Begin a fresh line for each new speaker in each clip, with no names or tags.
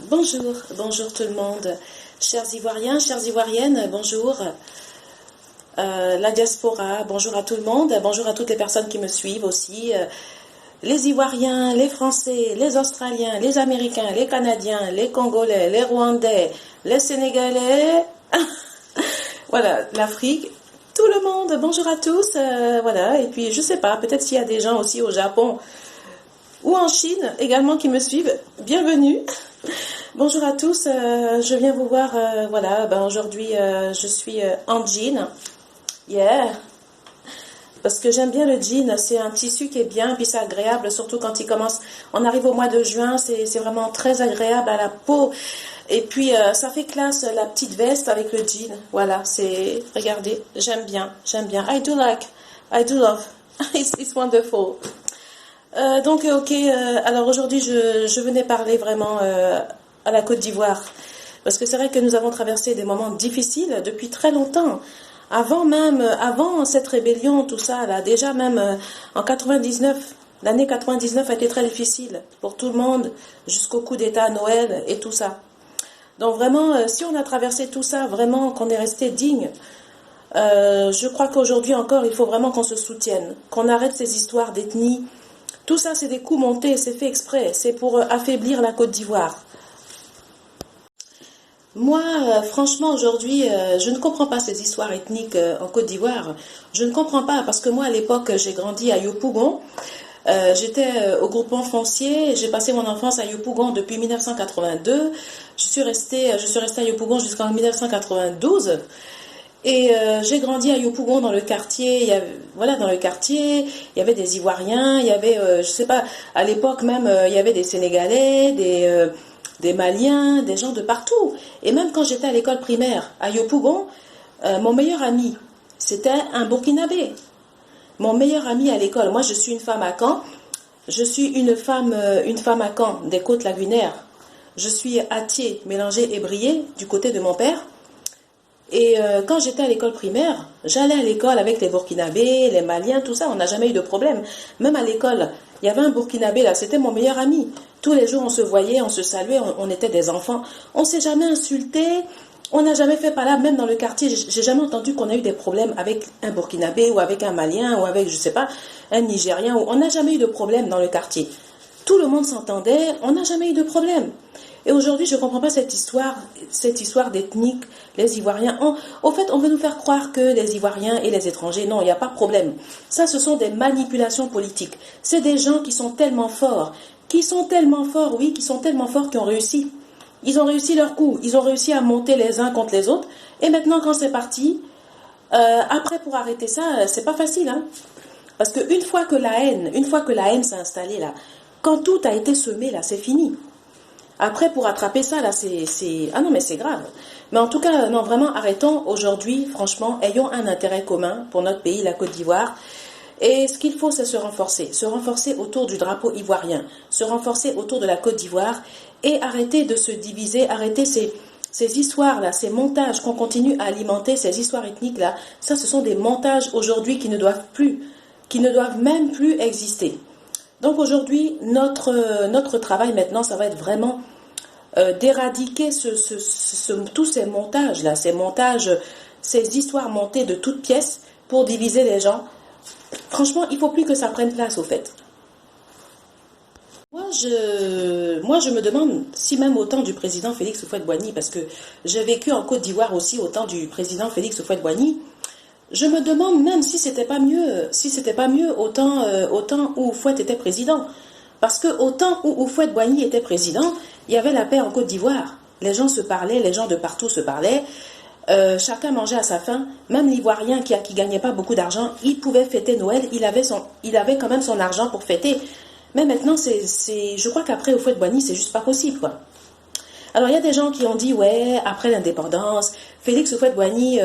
Bonjour tout le monde, chers Ivoiriens, chères Ivoiriennes, bonjour, la diaspora, bonjour à tout le monde, bonjour à toutes les personnes qui me suivent aussi, les Ivoiriens, les Français, les Australiens, les Américains, les Canadiens, les Congolais, les Rwandais, les Sénégalais, voilà, l'Afrique, tout le monde, bonjour à tous, voilà, et puis je sais pas, peut-être s'il y a des gens aussi au Japon ou en Chine également qui me suivent, bienvenue. Bonjour à tous, je viens vous voir, voilà, aujourd'hui je suis en jean, yeah, parce que j'aime bien le jean, c'est un tissu qui est bien, puis c'est agréable, surtout quand il commence, on arrive au mois de juin, c'est vraiment très agréable à la peau, et puis ça fait classe, la petite veste avec le jean, voilà, c'est, regardez, j'aime bien, I do love, it's wonderful. Donc, ok, alors aujourd'hui, je venais parler vraiment à la Côte d'Ivoire, parce que c'est vrai que nous avons traversé des moments difficiles depuis très longtemps. Avant cette rébellion, tout ça, là, déjà même en 99, l'année 99 a été très difficile pour tout le monde, jusqu'au coup d'État à Noël et tout ça. Donc vraiment, si on a traversé tout ça, vraiment qu'on est resté digne, je crois qu'aujourd'hui encore, il faut vraiment qu'on se soutienne, qu'on arrête ces histoires d'ethnie. Tout ça, c'est des coups montés, c'est fait exprès, c'est pour affaiblir la Côte d'Ivoire. Moi, franchement, aujourd'hui, je ne comprends pas ces histoires ethniques en Côte d'Ivoire. Je ne comprends pas, parce que moi, à l'époque, j'ai grandi à Yopougon. J'étais au groupement foncier, j'ai passé mon enfance à Yopougon depuis 1982. Je suis restée à Yopougon jusqu'en 1992. Et j'ai grandi à Yopougon dans le quartier, il y avait des Ivoiriens, il y avait, je sais pas, à l'époque même, il y avait des Sénégalais, des Maliens, des gens de partout. Et même quand j'étais à l'école primaire à Yopougon, mon meilleur ami, c'était un Burkinabé. Mon meilleur ami à l'école, moi je suis une femme à Caen, je suis une femme à Caen, des côtes lagunaires. Je suis Attier, mélangé et brillé, du côté de mon père. Et quand j'étais à l'école primaire, j'allais à l'école avec les Burkinabés, les Maliens, tout ça, on n'a jamais eu de problème. Même à l'école, il y avait un Burkinabé là, c'était mon meilleur ami. Tous les jours, on se voyait, on se saluait, on était des enfants. On s'est jamais insulté, on n'a jamais fait palabre, même dans le quartier. J'ai jamais entendu qu'on a eu des problèmes avec un Burkinabé ou avec un Malien ou avec, je sais pas, un Nigérien. On n'a jamais eu de problème dans le quartier. Tout le monde s'entendait, on n'a jamais eu de problème. Et aujourd'hui, je ne comprends pas cette histoire d'ethnique, les Ivoiriens. Au fait, on veut nous faire croire que les Ivoiriens et les étrangers, non, il n'y a pas de problème. Ça, ce sont des manipulations politiques. C'est des gens qui sont tellement forts, qui sont tellement forts qui ont réussi. Ils ont réussi leur coup, ils ont réussi à monter les uns contre les autres. Et maintenant, quand c'est parti, après pour arrêter ça, c'est pas facile, hein. Parce qu'une fois que la haine s'est installée là, quand tout a été semé là, c'est fini. Après, pour attraper ça, là, ah non, mais c'est grave. Mais en tout cas, non, vraiment, arrêtons aujourd'hui, franchement, ayons un intérêt commun pour notre pays, la Côte d'Ivoire. Et ce qu'il faut, c'est se renforcer autour du drapeau ivoirien, se renforcer autour de la Côte d'Ivoire et arrêter de se diviser, arrêter ces histoires-là, ces montages qu'on continue à alimenter, ces histoires ethniques-là. Ça, ce sont des montages aujourd'hui qui ne doivent même plus exister. Donc aujourd'hui, notre travail maintenant, ça va être vraiment d'éradiquer tous ces montages-là, ces histoires montées de toutes pièces pour diviser les gens. Franchement, il ne faut plus que ça prenne place, au fait. Moi, je me demande si même au temps du président Félix Houphouët-Boigny, parce que j'ai vécu en Côte d'Ivoire aussi au temps du président Félix Houphouët-Boigny, je me demande même si c'était pas mieux au temps où Houphouët était président. Parce que au temps où Houphouët-Boigny était président, il y avait la paix en Côte d'Ivoire. Les gens se parlaient, les gens de partout se parlaient. Chacun mangeait à sa faim. Même l'Ivoirien qui gagnait pas beaucoup d'argent, il pouvait fêter Noël. Il avait quand même son argent pour fêter. Mais maintenant, je crois qu'après Houphouët-Boigny, c'est juste pas possible, quoi. Alors il y a des gens qui ont dit ouais, après l'indépendance, Félix Houphouët-Boigny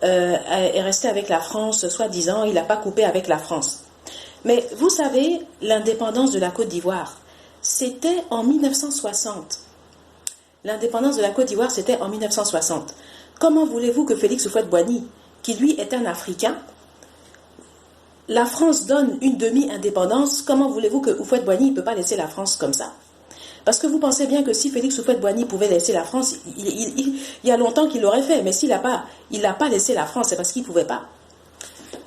est resté avec la France, soi-disant, il n'a pas coupé avec la France. Mais vous savez, l'indépendance de la Côte d'Ivoire, c'était en 1960. L'indépendance de la Côte d'Ivoire, c'était en 1960. Comment voulez-vous que Félix Houphouët-Boigny, qui lui est un Africain, la France donne une demi-indépendance, comment voulez-vous que Houphouët-Boigny ne peut pas laisser la France comme ça? Parce que vous pensez bien que si Félix Houphouët-Boigny pouvait laisser la France, il y a longtemps qu'il l'aurait fait. Mais s'il n'a pas laissé la France, c'est parce qu'il ne pouvait pas.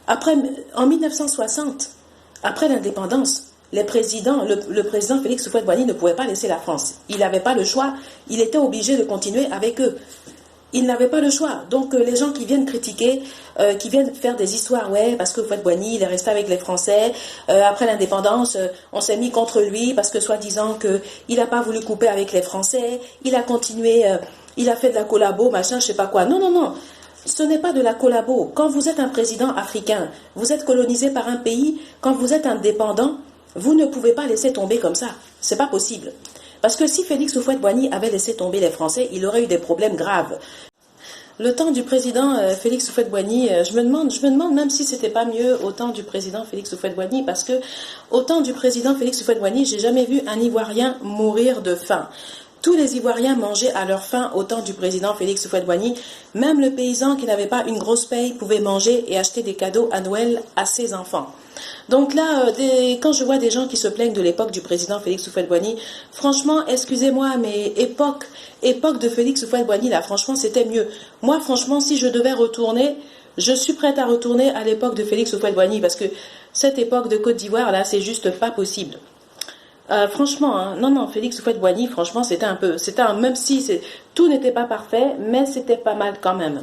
Après, en 1960, après l'indépendance, le président Félix Houphouët-Boigny ne pouvait pas laisser la France. Il n'avait pas le choix. Il était obligé de continuer avec eux. Il n'avait pas le choix. Donc les gens qui viennent critiquer, qui viennent faire des histoires, ouais, parce que Houphouët-Boigny, il est resté avec les Français. Après l'indépendance, on s'est mis contre lui parce que soi-disant qu'il n'a pas voulu couper avec les Français. Il a continué, il a fait de la collabo, machin, je sais pas quoi. Non, non, non. Ce n'est pas de la collabo. Quand vous êtes un président africain, vous êtes colonisé par un pays, quand vous êtes indépendant, vous ne pouvez pas laisser tomber comme ça. C'est pas possible. Parce que si Félix Houphouët-Boigny avait laissé tomber les Français, il aurait eu des problèmes graves. Le temps du président Félix Houphouët-Boigny, je me demande même si c'était pas mieux au temps du président Félix Houphouët-Boigny, parce que au temps du président Félix Houphouët-Boigny, j'ai jamais vu un Ivoirien mourir de faim. Tous les Ivoiriens mangeaient à leur faim au temps du président Félix Houphouët-Boigny. Même le paysan qui n'avait pas une grosse paye pouvait manger et acheter des cadeaux à Noël à ses enfants. Donc là, quand je vois des gens qui se plaignent de l'époque du président Félix Houphouët-Boigny, franchement, excusez-moi, mais époque de Félix Houphouët-Boigny, là, franchement, c'était mieux. Moi, franchement, si je devais retourner, je suis prête à retourner à l'époque de Félix Houphouët-Boigny, parce que cette époque de Côte d'Ivoire, là, c'est juste pas possible. Franchement, hein, non, Félix Houphouët-Boigny, franchement, même si tout n'était pas parfait, mais c'était pas mal quand même.